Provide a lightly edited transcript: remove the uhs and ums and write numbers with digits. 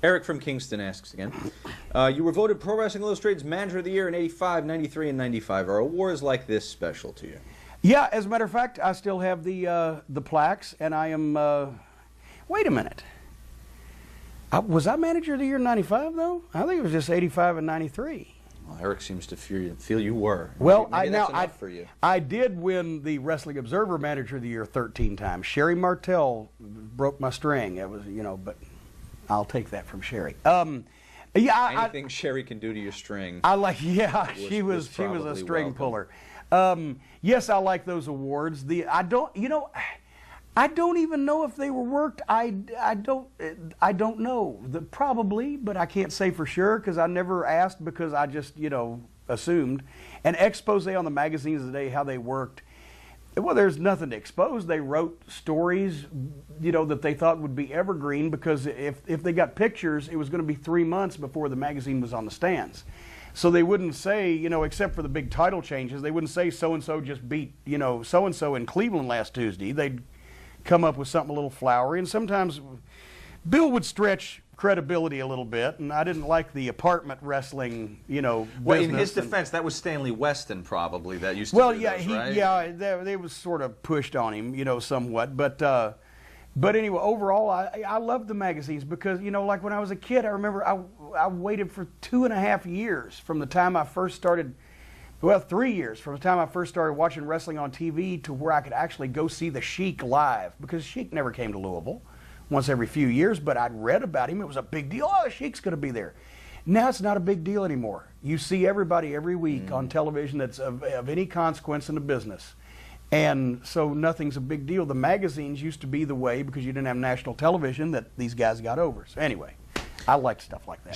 Eric from Kingston asks again. You were voted Pro Wrestling Illustrated's Manager of the Year in 85, 93, and 95. Are awards like this special to you? Yeah, as a matter of fact, I still have the plaques, and I am, wait a minute. Was I Manager of the Year in 95, though? I think it was just 85 and 93. Well, Eric seems to feel you were. Well, Maybe that's enough for you. I did win the Wrestling Observer Manager of the Year 13 times. Sherry Martell broke my string. It was, but I'll take that from Sherry. Yeah, anything Sherry can do to your string. She was a string puller. Yes, I like those awards. I don't even know if they were worked. I don't know. Probably, but I can't say for sure because I never asked because I just, assumed. An expose on the magazines today, how they worked. Well, there's nothing to expose. They wrote stories, that they thought would be evergreen because if they got pictures, it was going to be 3 months before the magazine was on the stands. So they wouldn't say, except for the big title changes, they wouldn't say so-and-so just beat, so-and-so in Cleveland last Tuesday. They'd come up with something a little flowery, and sometimes Bill would stretch credibility a little bit, and I didn't like the apartment wrestling, Well, in his defense, that was Stanley Weston probably that used to do those, right? They was sort of pushed on him, somewhat, but anyway, overall, I loved the magazines because, like when I was a kid, I remember I waited for 2.5 years from the time I first started. Well, 3 years from the time I first started watching wrestling on TV to where I could actually go see the Sheik live because Sheik never came to Louisville once every few years, but I'd read about him. It was a big deal. Oh, the Sheik's going to be there. Now it's not a big deal anymore. You see everybody every week on television that's of any consequence in the business. And so nothing's a big deal. The magazines used to be the way because you didn't have national television that these guys got over. So anyway, I like stuff like that.